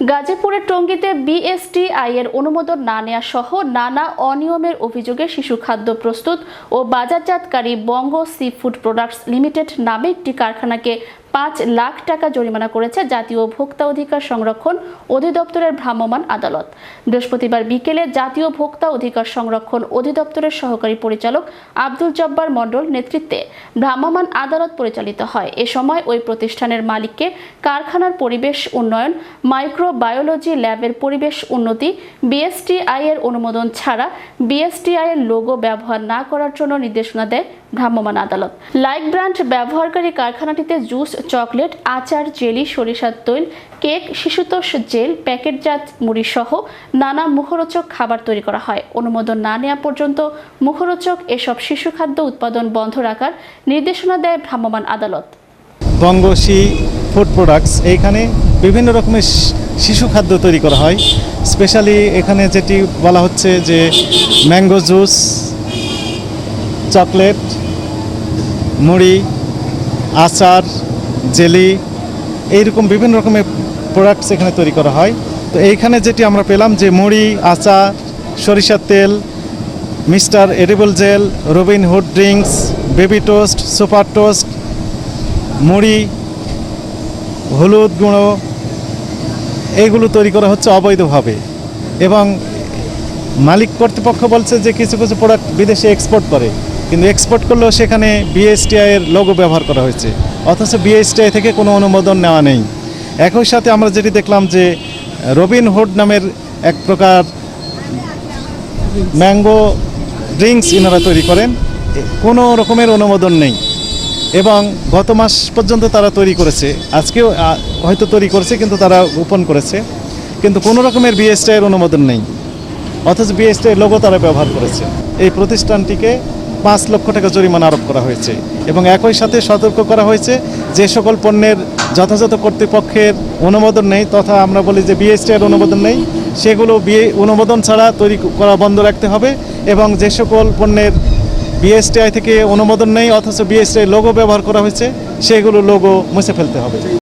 গাজীপুরের টঙ্গীতে বিএসটিআই এর অনুমোদন না নেওয়া সহ নানা অনিয়মের অভিযোগে শিশু খাদ্য প্রস্তুত ও বাজারজাতকারী বঙ্গ সি ফুড প্রোডাক্টস লিমিটেড নামে একটি কারখানাকে ৫ লাখ টাকা জরিমানা করেছে জাতীয় ভোক্তা অধিকার সংরক্ষণ অধিদপ্তরের ভ্রাম্যমাণ আদালত। বৃহস্পতিবার বিকেলে জাতীয় ভোক্তা অধিকার সংরক্ষণ অধিদপ্তরের সহকারী পরিচালক আব্দুল জব্বার মণ্ডল নেতৃত্বে ভ্রাম্যমাণ আদালত পরিচালিত হয়। এ সময় ওই প্রতিষ্ঠানের মালিককে কারখানার পরিবেশ উন্নয়ন, মাইক্রোবায়োলজি ল্যাবের পরিবেশ উন্নতি, বিএসটিআই এর অনুমোদন ছাড়া বিএসটিআই এর লোগো ব্যবহার না করার জন্য নির্দেশনা দেয় ভ্রাম্যমাণ আদালত। লাইক ব্র্যান্ড ব্যবহারকারী কারখানাটিতে জুস, চকলেট, আচার, জেলি, সরিষার তৈল, কেক, শিশুতোষ জেল, প্যাকেটজাত মুড়ি সহ নানা মুখরোচক খাবার তৈরি করা হয়। অনুমোদন না নেওয়া পর্যন্ত মুখরোচক এসব শিশু খাদ্য উৎপাদন বন্ধ রাখার নির্দেশনা দেয় ভ্রাম্যমাণ আদালত। বঙ্গ সি ফুড প্রোডাক্টস এইখানে বিভিন্ন রকমের শিশু খাদ্য তৈরি করা হয়। স্পেশালি এখানে যেটি বলা হচ্ছে যে ম্যাঙ্গো জুস, চকলেট, মুড়ি, আচার, জেলি, এইরকম বিভিন্ন রকমের প্রোডাক্টস এখানে তৈরি করা হয়। তো এইখানে যেটি আমরা পেলাম যে মুড়ি, আচার, সরিষার তেল, mister edible gel, Robin Hood drinks, baby toast, super toast, মুড়ি, হলুদ গুঁড়ো, এইগুলো তৈরি করা হচ্ছে অবৈধভাবে। এবং মালিক কর্তৃপক্ষ বলছে যে কিছু কিছু প্রোডাক্ট বিদেশে এক্সপোর্ট করে, কিন্তু এক্সপোর্ট করলেও সেখানে বিএসটিআই এর লোগো ব্যবহার করা হয়েছে, অথচ বিএসটিআই থেকে কোনো অনুমোদন নেওয়া নেই। একই সাথে আমরা যেটি দেখলাম যে রবিন হুড নামের এক প্রকার ম্যাঙ্গো ড্রিঙ্কস ইনারা তৈরি করেন, কোনো রকমের অনুমোদন নেই। এবং গত মাস পর্যন্ত তারা তৈরি করেছে, আজকেও হয়তো তৈরি করেছে, কিন্তু তারা গোপন করেছে, কিন্তু কোনো রকমের বিএসটিআই এর অনুমোদন নেই, অথচ বিএসটিআই লোগো তারা ব্যবহার করেছে। এই প্রতিষ্ঠানটিকে ৫ লক্ষ টাকা জরিমানা আরোপ করা হয়েছে এবং একই সাথে সতর্ক করা হয়েছে যে সকল পণ্যের যথাযথ কর্তৃপক্ষের অনুমোদন নেই, তথা আমরা বলি যে বিএসটিআই এর অনুমোদন নেই, সেগুলো অনুমোদন ছাড়া তৈরি করা বন্ধ রাখতে হবে। এবং যে সকল পণ্যের বিএসটিআই থেকে অনুমোদন নেই অথচ বিএসটিআই লোগো ব্যবহার করা হয়েছে, সেগুলো লোগো মুছে ফেলতে হবে।